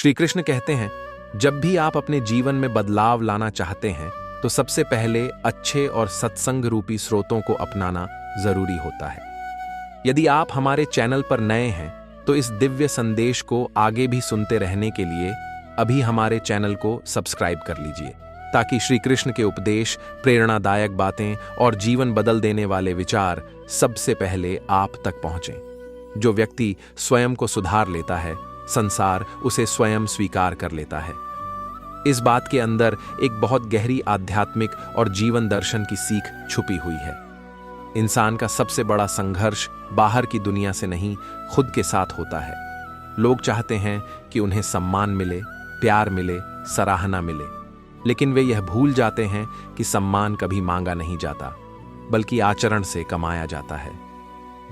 श्री कृष्ण कहते हैं, जब भी आप अपने जीवन में बदलाव लाना चाहते हैं तो सबसे पहले अच्छे और सत्संग रूपी स्रोतों को अपनाना जरूरी होता है। यदि आप हमारे चैनल पर नए हैं तो इस दिव्य संदेश को आगे भी सुनते रहने के लिए अभी हमारे चैनल को सब्सक्राइब कर लीजिए, ताकि श्री कृष्ण के उपदेश, प्रेरणादायक बातें और जीवन बदल देने वाले विचार सबसे पहले आप तक पहुंचें। जो व्यक्ति स्वयं को सुधार लेता है, संसार उसे स्वयं स्वीकार कर लेता है। इस बात के अंदर एक बहुत गहरी आध्यात्मिक और जीवन दर्शन की सीख छुपी हुई है। इंसान का सबसे बड़ा संघर्ष बाहर की दुनिया से नहीं, खुद के साथ होता है। लोग चाहते हैं कि उन्हें सम्मान मिले, प्यार मिले, सराहना मिले, लेकिन वे यह भूल जाते हैं कि सम्मान कभी मांगा नहीं जाता, बल्कि आचरण से कमाया जाता है।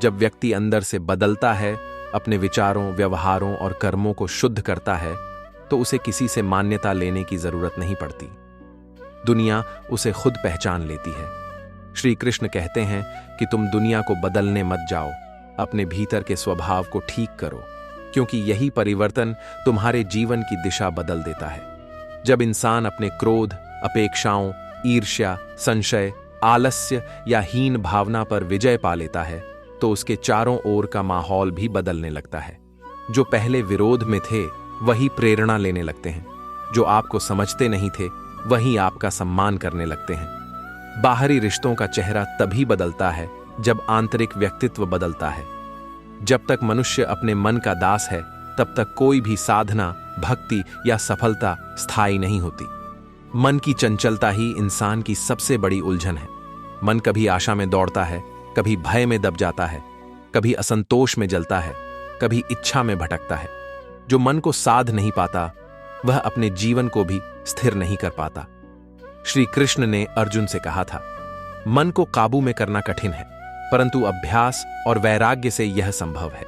जब व्यक्ति अंदर से बदलता है, अपने विचारों, व्यवहारों और कर्मों को शुद्ध करता है, तो उसे किसी से मान्यता लेने की जरूरत नहीं पड़ती। दुनिया उसे खुद पहचान लेती है। श्री कृष्ण कहते हैं कि तुम दुनिया को बदलने मत जाओ, अपने भीतर के स्वभाव को ठीक करो, क्योंकि यही परिवर्तन तुम्हारे जीवन की दिशा बदल देता है। जब इंसान अपने क्रोध, अपेक्षाओं, ईर्ष्या, संशय, आलस्य या हीन भावना पर विजय पा लेता है तो उसके चारों ओर का माहौल भी बदलने लगता है। जो पहले विरोध में थे वही प्रेरणा लेने लगते हैं, जो आपको समझते नहीं थे वही आपका सम्मान करने लगते हैं। बाहरी रिश्तों का चेहरा तभी बदलता है जब आंतरिक व्यक्तित्व बदलता है। जब तक मनुष्य अपने मन का दास है, तब तक कोई भी साधना, भक्ति या सफलता स्थायी नहीं होती। मन की चंचलता ही इंसान की सबसे बड़ी उलझन है। मन कभी आशा में दौड़ता है, कभी भय में दब जाता है, कभी असंतोष में जलता है, कभी इच्छा में भटकता है। जो मन को साध नहीं पाता वह अपने जीवन को भी स्थिर नहीं कर पाता। श्री कृष्ण ने अर्जुन से कहा था, मन को काबू में करना कठिन है, परंतु अभ्यास और वैराग्य से यह संभव है।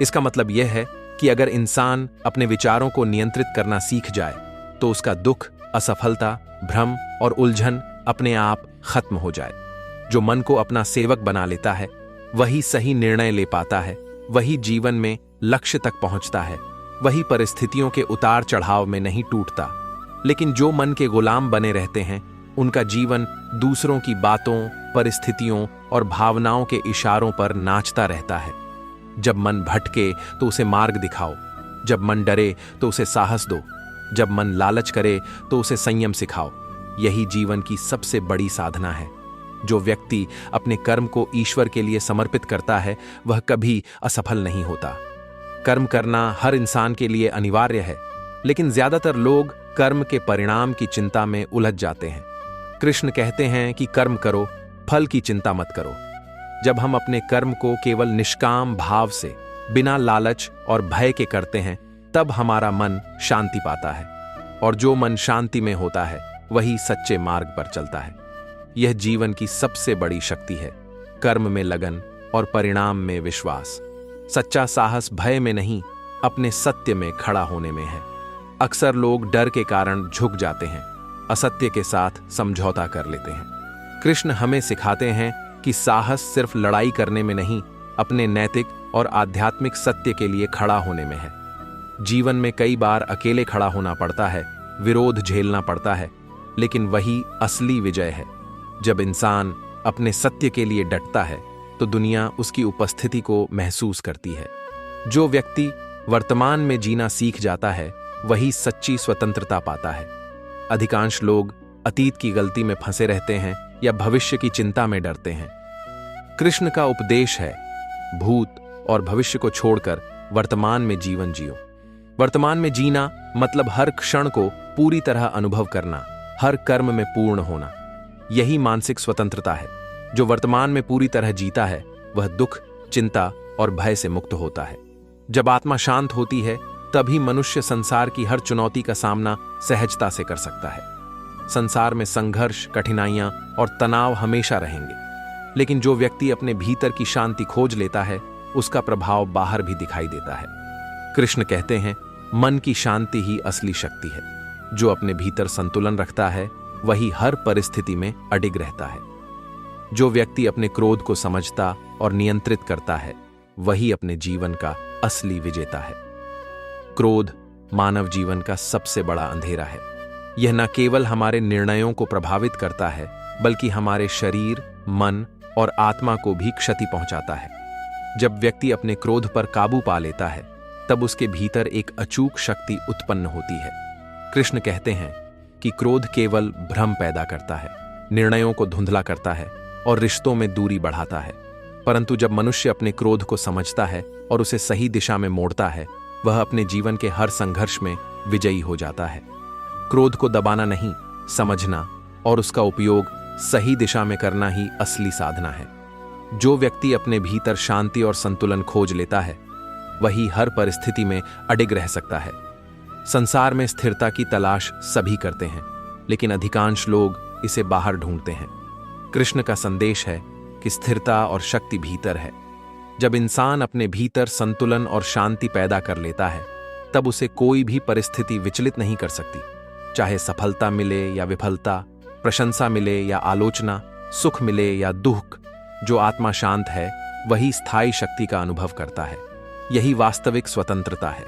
इसका मतलब यह है कि अगर इंसान अपने विचारों को नियंत्रित करना सीख जाए तो उसका दुख, असफलता, भ्रम और उलझन अपने आप खत्म हो जाए। जो मन को अपना सेवक बना लेता है वही सही निर्णय ले पाता है, वही जीवन में लक्ष्य तक पहुंचता है, वही परिस्थितियों के उतार चढ़ाव में नहीं टूटता। लेकिन जो मन के गुलाम बने रहते हैं उनका जीवन दूसरों की बातों, परिस्थितियों और भावनाओं के इशारों पर नाचता रहता है। जब मन भटके तो उसे मार्ग दिखाओ, जब मन डरे तो उसे साहस दो, जब मन लालच करे तो उसे संयम सिखाओ। यही जीवन की सबसे बड़ी साधना है। जो व्यक्ति अपने कर्म को ईश्वर के लिए समर्पित करता है वह कभी असफल नहीं होता। कर्म करना हर इंसान के लिए अनिवार्य है, लेकिन ज्यादातर लोग कर्म के परिणाम की चिंता में उलझ जाते हैं। कृष्ण कहते हैं कि कर्म करो, फल की चिंता मत करो। जब हम अपने कर्म को केवल निष्काम भाव से, बिना लालच और भय के करते हैं, तब हमारा मन शांति पाता है, और जो मन शांति में होता है वही सच्चे मार्ग पर चलता है। यह जीवन की सबसे बड़ी शक्ति है, कर्म में लगन और परिणाम में विश्वास। सच्चा साहस भय में नहीं, अपने सत्य में खड़ा होने में है। अक्सर लोग डर के कारण झुक जाते हैं, असत्य के साथ समझौता कर लेते हैं। कृष्ण हमें सिखाते हैं कि साहस सिर्फ लड़ाई करने में नहीं, अपने नैतिक और आध्यात्मिक सत्य के लिए खड़ा होने में है। जीवन में कई बार अकेले खड़ा होना पड़ता है, विरोध झेलना पड़ता है, लेकिन वही असली विजय है। जब इंसान अपने सत्य के लिए डटता है तो दुनिया उसकी उपस्थिति को महसूस करती है। जो व्यक्ति वर्तमान में जीना सीख जाता है वही सच्ची स्वतंत्रता पाता है। अधिकांश लोग अतीत की गलती में फंसे रहते हैं या भविष्य की चिंता में डरते हैं। कृष्ण का उपदेश है, भूत और भविष्य को छोड़कर वर्तमान में जीवन जियो। वर्तमान में जीना मतलब हर क्षण को पूरी तरह अनुभव करना, हर कर्म में पूर्ण होना। यही मानसिक स्वतंत्रता है। जो वर्तमान में पूरी तरह जीता है वह दुख, चिंता और भय से मुक्त होता है। जब आत्मा शांत होती है तभी मनुष्य संसार की हर चुनौती का सामना सहजता से कर सकता है। संसार में संघर्ष, कठिनाइयां और तनाव हमेशा रहेंगे, लेकिन जो व्यक्ति अपने भीतर की शांति खोज लेता है उसका प्रभाव बाहर भी दिखाई देता है। कृष्ण कहते हैं, मन की शांति ही असली शक्ति है। जो अपने भीतर संतुलन रखता है वही हर परिस्थिति में अडिग रहता है। जो व्यक्ति अपने क्रोध को समझता और नियंत्रित करता है वही अपने जीवन का असली विजेता है। क्रोध मानव जीवन का सबसे बड़ा अंधेरा है। यह न केवल हमारे निर्णयों को प्रभावित करता है, बल्कि हमारे शरीर, मन और आत्मा को भी क्षति पहुंचाता है। जब व्यक्ति अपने क्रोध पर काबू पा लेता है, तब उसके भीतर एक अचूक शक्ति उत्पन्न होती है। कृष्ण कहते हैं कि क्रोध केवल भ्रम पैदा करता है, निर्णयों को धुंधला करता है और रिश्तों में दूरी बढ़ाता है। परंतु जब मनुष्य अपने क्रोध को समझता है और उसे सही दिशा में मोड़ता है, वह अपने जीवन के हर संघर्ष में विजयी हो जाता है। क्रोध को दबाना नहीं, समझना और उसका उपयोग सही दिशा में करना ही असली साधना है। जो व्यक्ति अपने भीतर शांति और संतुलन खोज लेता है, वही हर परिस्थिति में अडिग रह सकता है। संसार में स्थिरता की तलाश सभी करते हैं, लेकिन अधिकांश लोग इसे बाहर ढूंढते हैं। कृष्ण का संदेश है कि स्थिरता और शक्ति भीतर है। जब इंसान अपने भीतर संतुलन और शांति पैदा कर लेता है, तब उसे कोई भी परिस्थिति विचलित नहीं कर सकती। चाहे सफलता मिले या विफलता, प्रशंसा मिले या आलोचना, सुख मिले या दुख, जो आत्मा शांत है वही स्थायी शक्ति का अनुभव करता है। यही वास्तविक स्वतंत्रता है।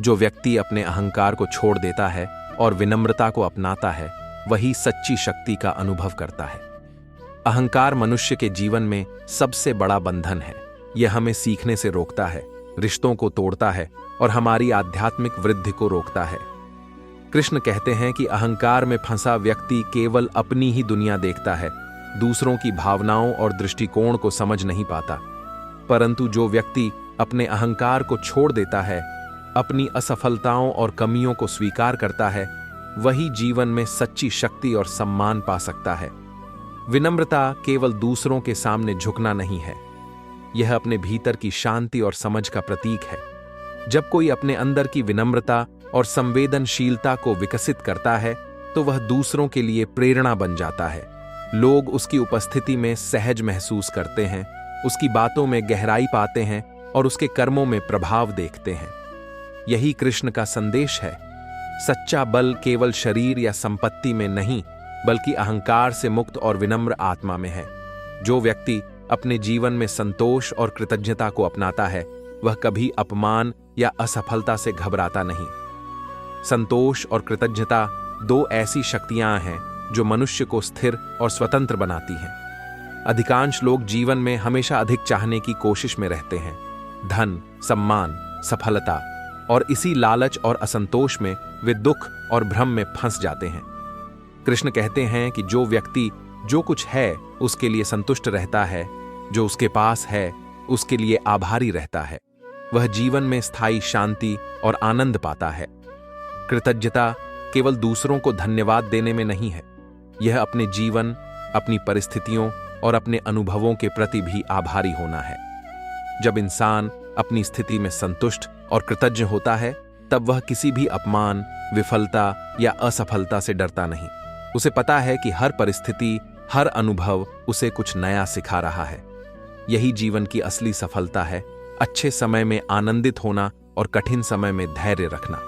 जो व्यक्ति अपने अहंकार को छोड़ देता है और विनम्रता को अपनाता है, वही सच्ची शक्ति का अनुभव करता है। अहंकार मनुष्य के जीवन में सबसे बड़ा बंधन है। यह हमें सीखने से रोकता है, रिश्तों को तोड़ता है और हमारी आध्यात्मिक वृद्धि को रोकता है। कृष्ण कहते हैं कि अहंकार में फंसा व्यक्ति केवल अपनी ही दुनिया देखता है, दूसरों की भावनाओं और दृष्टिकोण को समझ नहीं पाता। परंतु जो व्यक्ति अपने अहंकार को छोड़ देता है, अपनी असफलताओं और कमियों को स्वीकार करता है, वही जीवन में सच्ची शक्ति और सम्मान पा सकता है। विनम्रता केवल दूसरों के सामने झुकना नहीं है, यह अपने भीतर की शांति और समझ का प्रतीक है। जब कोई अपने अंदर की विनम्रता और संवेदनशीलता को विकसित करता है, तो वह दूसरों के लिए प्रेरणा बन जाता है। लोग उसकी उपस्थिति में सहज महसूस करते हैं, उसकी बातों में गहराई पाते हैं और उसके कर्मों में प्रभाव देखते हैं। यही कृष्ण का संदेश है। सच्चा बल केवल शरीर या संपत्ति में नहीं, बल्कि अहंकार से मुक्त और विनम्र आत्मा में है। जो व्यक्ति अपने जीवन में संतोष और कृतज्ञता को अपनाता है, वह कभी अपमान या असफलता से घबराता नहीं। संतोष और कृतज्ञता दो ऐसी शक्तियां हैं जो मनुष्य को स्थिर और स्वतंत्र बनाती हैं। अधिकांश लोग जीवन में हमेशा अधिक चाहने की कोशिश में रहते हैं, धन, सम्मान, सफलता, और इसी लालच और असंतोष में वे दुख और भ्रम में फंस जाते हैं। कृष्ण कहते हैं कि जो व्यक्ति जो कुछ है उसके लिए संतुष्ट रहता है, जो उसके पास है उसके लिए आभारी रहता है, वह जीवन में स्थायी शांति और आनंद पाता है। कृतज्ञता केवल दूसरों को धन्यवाद देने में नहीं है, यह अपने जीवन, अपनी परिस्थितियों और अपने अनुभवों के प्रति भी आभारी होना है। जब इंसान अपनी स्थिति में संतुष्ट और कृतज्ञ होता है, तब वह किसी भी अपमान, विफलता या असफलता से डरता नहीं। उसे पता है कि हर परिस्थिति, हर अनुभव उसे कुछ नया सिखा रहा है। यही जीवन की असली सफलता है, अच्छे समय में आनंदित होना और कठिन समय में धैर्य रखना।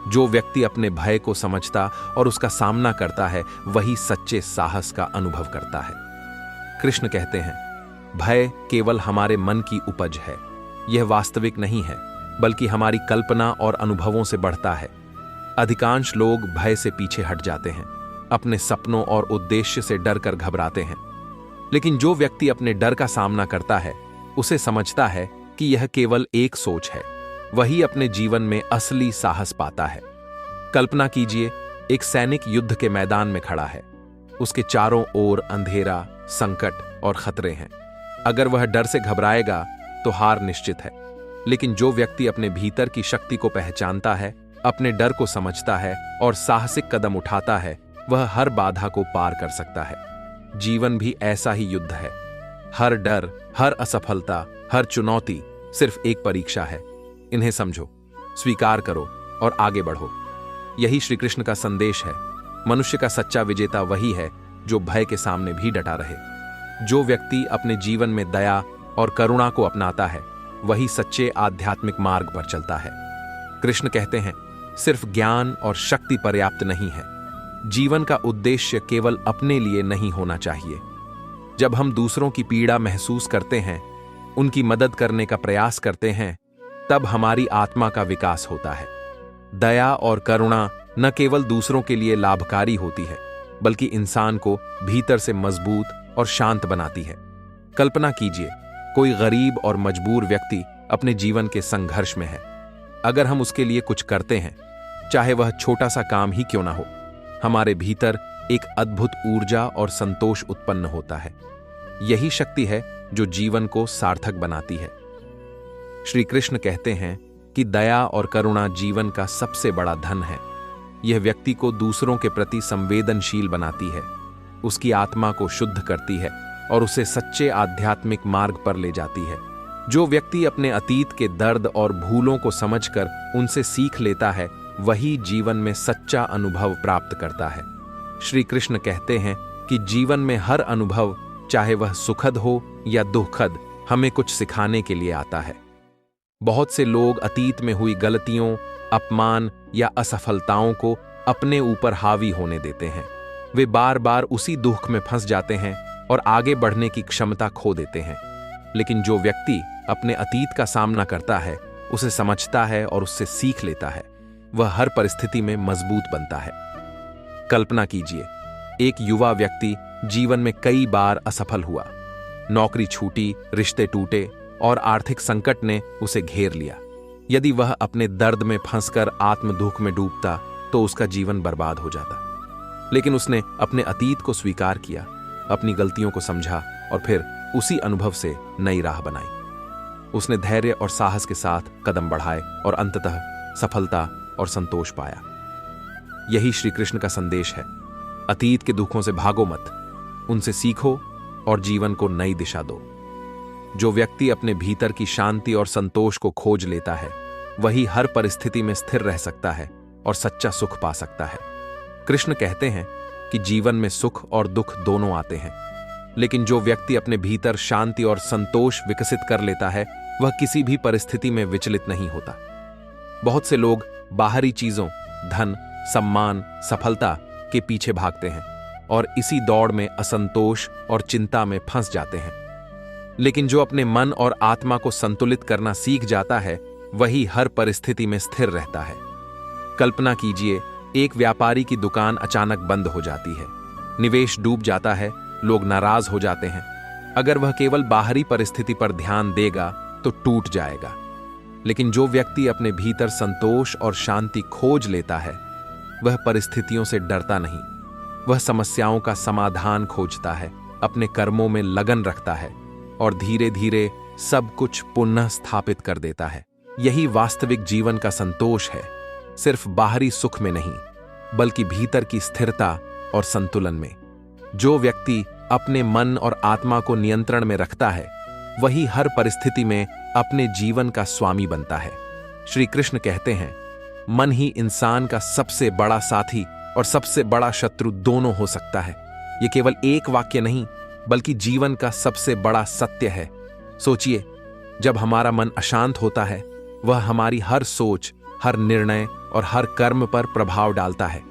जो व्यक्ति अपने भय को समझता और उसका सामना करता है, वही सच्चे साहस का अनुभव करता है। कृष्ण कहते हैं, भय केवल हमारे मन की उपज है। यह वास्तविक नहीं है, बल्कि हमारी कल्पना और अनुभवों से बढ़ता है। अधिकांश लोग भय से पीछे हट जाते हैं, अपने सपनों और उद्देश्य से डरकर घबराते हैं। लेकिन जो व्यक्ति अपने डर का सामना करता है, उसे समझता है कि यह केवल एक सोच है, वही अपने जीवन में असली साहस पाता है। कल्पना कीजिए, एक सैनिक युद्ध के मैदान में खड़ा है। उसके चारों ओर अंधेरा, संकट और खतरे हैं। अगर वह डर से घबराएगा तो हार निश्चित है। लेकिन जो व्यक्ति अपने भीतर की शक्ति को पहचानता है, अपने डर को समझता है और साहसिक कदम उठाता है, वह हर बाधा को पार कर सकता है। जीवन भी ऐसा ही युद्ध है। हर डर, हर असफलता, हर चुनौती सिर्फ एक परीक्षा है। इन्हें समझो, स्वीकार करो और आगे बढ़ो। यही श्री कृष्ण का संदेश है। मनुष्य का सच्चा विजेता वही है जो भय के सामने भी डटा रहे। जो व्यक्ति अपने जीवन में दया और करुणा को अपनाता है, वही सच्चे आध्यात्मिक मार्ग पर चलता है। कृष्ण कहते हैं, सिर्फ ज्ञान और शक्ति पर्याप्त नहीं है। जीवन का उद्देश्य केवल अपने लिए नहीं होना चाहिए। जब हम दूसरों की पीड़ा महसूस करते हैं, उनकी मदद करने का प्रयास करते हैं, तब हमारी आत्मा का विकास होता है। दया और करुणा न केवल दूसरों के लिए लाभकारी होती है, बल्कि इंसान को भीतर से मजबूत और शांत बनाती है। कल्पना कीजिए, कोई गरीब और मजबूर व्यक्ति अपने जीवन के संघर्ष में है। अगर हम उसके लिए कुछ करते हैं, चाहे वह छोटा सा काम ही क्यों ना हो, हमारे भीतर एक अद्भुत ऊर्जा और संतोष उत्पन्न होता है। यही शक्ति है जो जीवन को सार्थक बनाती है। श्री कृष्ण कहते हैं कि दया और करुणा जीवन का सबसे बड़ा धन है। यह व्यक्ति को दूसरों के प्रति संवेदनशील बनाती है, उसकी आत्मा को शुद्ध करती है और उसे सच्चे आध्यात्मिक मार्ग पर ले जाती है। जो व्यक्ति अपने अतीत के दर्द और भूलों को समझकर उनसे सीख लेता है, वही जीवन में सच्चा अनुभव प्राप्त करता है। श्री कृष्ण कहते हैं कि जीवन में हर अनुभव, चाहे वह सुखद हो या दुखद, हमें कुछ सिखाने के लिए आता है। बहुत से लोग अतीत में हुई गलतियों, अपमान या असफलताओं को अपने ऊपर हावी होने देते हैं। वे बार बार उसी दुख में फंस जाते हैं और आगे बढ़ने की क्षमता खो देते हैं। लेकिन जो व्यक्ति अपने अतीत का सामना करता है, उसे समझता है और उससे सीख लेता है, वह हर परिस्थिति में मजबूत बनता है। कल्पना कीजिए, एक युवा व्यक्ति जीवन में कई बार असफल हुआ। नौकरी छूटी, रिश्ते टूटे और आर्थिक संकट ने उसे घेर लिया। यदि वह अपने दर्द में फंसकर आत्मदुख में डूबता, तो उसका जीवन बर्बाद हो जाता। लेकिन उसने अपने अतीत को स्वीकार किया, अपनी गलतियों को समझा और फिर उसी अनुभव से नई राह बनाई। उसने धैर्य और साहस के साथ कदम बढ़ाए और अंततः सफलता और संतोष पाया। यही श्री कृष्ण का संदेश है। अतीत के दुखों से भागो मत, उनसे सीखो और जीवन को नई दिशा दो। जो व्यक्ति अपने भीतर की शांति और संतोष को खोज लेता है, वही हर परिस्थिति में स्थिर रह सकता है और सच्चा सुख पा सकता है। कृष्ण कहते हैं कि जीवन में सुख और दुख दोनों आते हैं, लेकिन जो व्यक्ति अपने भीतर शांति और संतोष विकसित कर लेता है, वह किसी भी परिस्थिति में विचलित नहीं होता। बहुत से लोग बाहरी चीजों, धन, सम्मान, सफलता के पीछे भागते हैं और इसी दौड़ में असंतोष और चिंता में फंस जाते हैं। लेकिन जो अपने मन और आत्मा को संतुलित करना सीख जाता है, वही हर परिस्थिति में स्थिर रहता है। कल्पना कीजिए, एक व्यापारी की दुकान अचानक बंद हो जाती है, निवेश डूब जाता है, लोग नाराज हो जाते हैं। अगर वह केवल बाहरी परिस्थिति पर ध्यान देगा तो टूट जाएगा। लेकिन जो व्यक्ति अपने भीतर संतोष और शांति खोज लेता है, वह परिस्थितियों से डरता नहीं। वह समस्याओं का समाधान खोजता है, अपने कर्मों में लगन रखता है और धीरे धीरे सब कुछ पुनः स्थापित कर देता है। यही वास्तविक जीवन का संतोष है, सिर्फ बाहरी सुख में नहीं, बल्कि भीतर की स्थिरता और संतुलन में। जो व्यक्ति अपने मन और आत्मा को नियंत्रण में रखता है, वही हर परिस्थिति में अपने जीवन का स्वामी बनता है। श्री कृष्ण कहते हैं, मन ही इंसान का सबसे बड़ा साथी और सबसे बड़ा शत्रु दोनों हो सकता है। यह केवल एक वाक्य नहीं, बल्कि जीवन का सबसे बड़ा सत्य है। सोचिए, जब हमारा मन अशांत होता है, वह हमारी हर सोच, हर निर्णय और हर कर्म पर प्रभाव डालता है।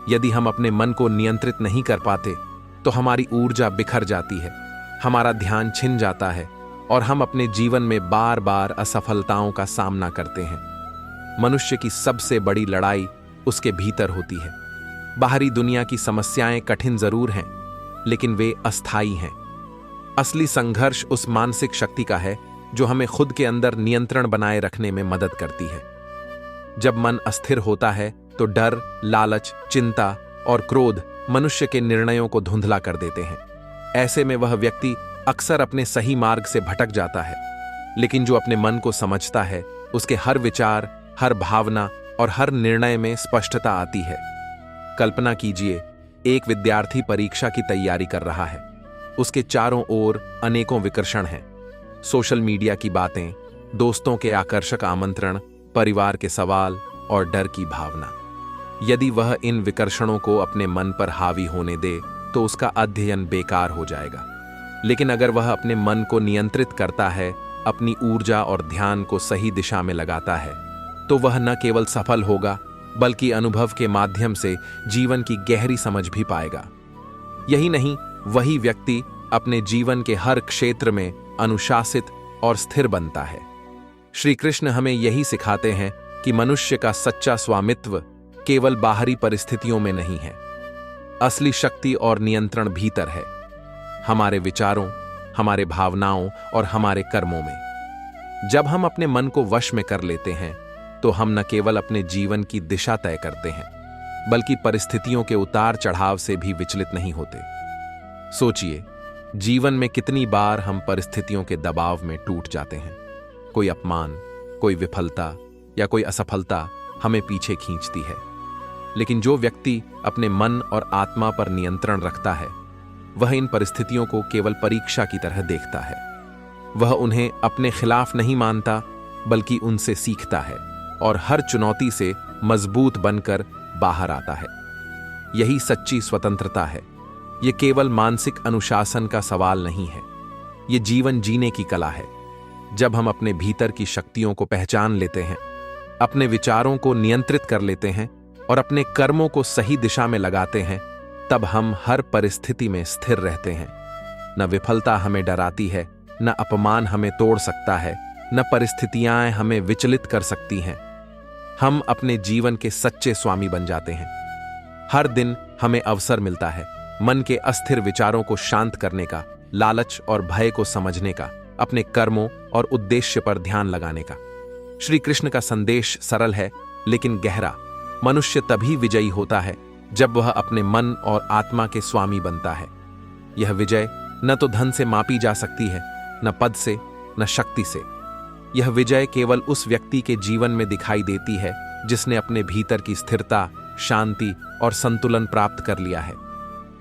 यदि हम अपने मन को नियंत्रित नहीं कर पाते, तो हमारी ऊर्जा बिखर जाती है, हमारा ध्यान छिन जाता है और हम अपने जीवन में बार बार असफलताओं का सामना करते हैं। मनुष्य की सबसे बड़ी लड़ाई उसके भीतर होती है। बाहरी दुनिया की समस्याएं कठिन जरूर हैं, लेकिन वे अस्थायी हैं। असली संघर्ष उस मानसिक शक्ति का है जो हमें खुद के अंदर नियंत्रण बनाए रखने में मदद करती है। जब मन अस्थिर होता है, तो डर, लालच, चिंता और क्रोध मनुष्य के निर्णयों को धुंधला कर देते हैं। ऐसे में वह व्यक्ति अक्सर अपने सही मार्ग से भटक जाता है। लेकिन जो अपने मन को समझता है, उसके हर विचार, हर भावना और हर निर्णय में स्पष्टता आती है। कल्पना कीजिए, एक विद्यार्थी परीक्षा की तैयारी कर रहा है। उसके चारों ओर अनेकों विकर्षण हैं। सोशल मीडिया की बातें, दोस्तों के आकर्षक आमंत्रण, परिवार के सवाल और डर की भावना। यदि वह इन विकर्षणों को अपने मन पर हावी होने दे, तो उसका अध्ययन बेकार हो जाएगा। लेकिन अगर वह अपने मन को नियंत्रित करता है, अपनी ऊर्जा और ध्यान को सही दिशा में लगाता है, तो वह न केवल सफल होगा, बल्कि अनुभव के माध्यम से जीवन की गहरी समझ भी पाएगा। यही नहीं, वही व्यक्ति अपने जीवन के हर क्षेत्र में अनुशासित और स्थिर बनता है। श्री कृष्ण हमें यही सिखाते हैं कि मनुष्य का सच्चा स्वामित्व केवल बाहरी परिस्थितियों में नहीं है। असली शक्ति और नियंत्रण भीतर है, हमारे विचारों, हमारे भावनाओं और हमारे कर्मों में। जब हम अपने मन को वश में कर लेते हैं तो हम न केवल अपने जीवन की दिशा तय करते हैं, बल्कि परिस्थितियों के उतार चढ़ाव से भी विचलित नहीं होते। सोचिए, जीवन में कितनी बार हम परिस्थितियों के दबाव में टूट जाते हैं। कोई अपमान, कोई विफलता या कोई असफलता हमें पीछे खींचती है। लेकिन जो व्यक्ति अपने मन और आत्मा पर नियंत्रण रखता है, वह इन परिस्थितियों को केवल परीक्षा की तरह देखता है। वह उन्हें अपने खिलाफ नहीं मानता, बल्कि उनसे सीखता है और हर चुनौती से मजबूत बनकर बाहर आता है। यही सच्ची स्वतंत्रता है। यह केवल मानसिक अनुशासन का सवाल नहीं है, यह जीवन जीने की कला है। जब हम अपने भीतर की शक्तियों को पहचान लेते हैं, अपने विचारों को नियंत्रित कर लेते हैं और अपने कर्मों को सही दिशा में लगाते हैं, तब हम हर परिस्थिति में स्थिर रहते हैं। न विफलता हमें डराती है, न अपमान हमें तोड़ सकता है, न परिस्थितियां हमें विचलित कर सकती हैं। हम अपने जीवन के सच्चे स्वामी बन जाते हैं। हर दिन हमें अवसर मिलता है मन के अस्थिर विचारों को शांत करने का, लालच और भय को समझने का, अपने कर्मों और उद्देश्य पर ध्यान लगाने का। श्री कृष्ण का संदेश सरल है लेकिन गहरा। मनुष्य तभी विजयी होता है जब वह अपने मन और आत्मा के स्वामी बनता है। यह विजय न तो धन से मापी जा सकती है, न पद से, न शक्ति से। यह विजय केवल उस व्यक्ति के जीवन में दिखाई देती है जिसने अपने भीतर की स्थिरता, शांति और संतुलन प्राप्त कर लिया है।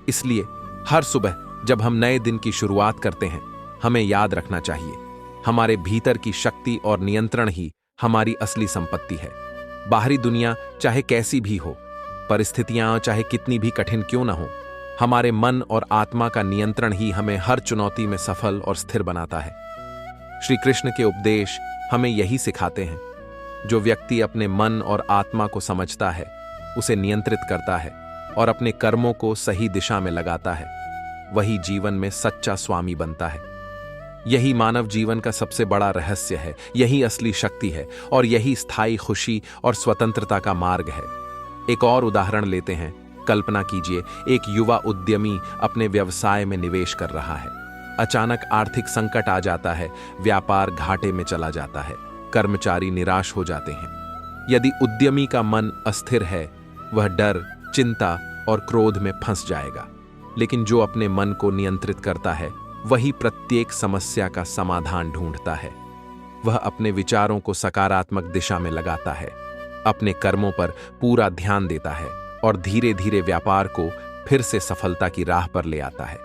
इसलिए हर सुबह जब हम नए दिन की शुरुआत करते हैं, हमें याद रखना चाहिए, हमारे भीतर की शक्ति और नियंत्रण ही हमारी असली संपत्ति है। बाहरी दुनिया चाहे कैसी भी हो, परिस्थितियां चाहे कितनी भी कठिन क्यों न हो, हमारे मन और आत्मा का नियंत्रण ही हमें हर चुनौती में सफल और स्थिर बनाता है। श्री कृष्ण के उपदेश हमें यही सिखाते हैं। जो व्यक्ति अपने मन और आत्मा को समझता है, उसे नियंत्रित करता है और अपने कर्मों को सही दिशा में लगाता है, वही जीवन में सच्चा स्वामी बनता है। यही मानव जीवन का सबसे बड़ा रहस्य है, यही असली शक्ति है और यही स्थायी खुशी और स्वतंत्रता का मार्ग है। एक और उदाहरण लेते हैं। कल्पना कीजिए, एक युवा उद्यमी अपने व्यवसाय में निवेश कर रहा है। अचानक आर्थिक संकट आ जाता है, व्यापार घाटे में चला जाता है, कर्मचारी निराश हो जाते हैं। यदि उद्यमी का मन अस्थिर है, वह डर, चिंता और क्रोध में फंस जाएगा। लेकिन जो अपने मन को नियंत्रित करता है, वही प्रत्येक समस्या का समाधान ढूंढता है। वह अपने विचारों को सकारात्मक दिशा में लगाता है, अपने कर्मों पर पूरा ध्यान देता है और धीरे धीरे व्यापार को फिर से सफलता की राह पर ले आता है।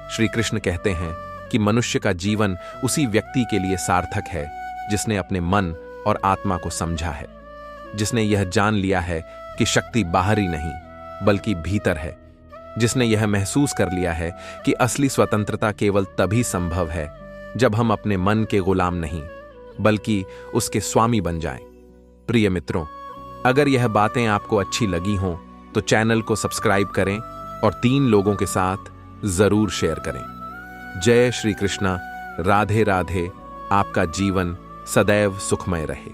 श्री कृष्ण कहते हैं कि मनुष्य का जीवन उसी व्यक्ति के लिए सार्थक है जिसने अपने मन और आत्मा को समझा है, जिसने यह जान लिया है कि शक्ति बाहरी नहीं बल्कि भीतर है, जिसने यह महसूस कर लिया है कि असली स्वतंत्रता केवल तभी संभव है जब हम अपने मन के गुलाम नहीं बल्कि उसके स्वामी बन जाएं। प्रिय मित्रों, अगर यह बातें आपको अच्छी लगी हों तो चैनल को सब्सक्राइब करें और 3 लोगों के साथ जरूर शेयर करें। जय श्री कृष्णा। राधे राधे। आपका जीवन सदैव सुखमय रहे।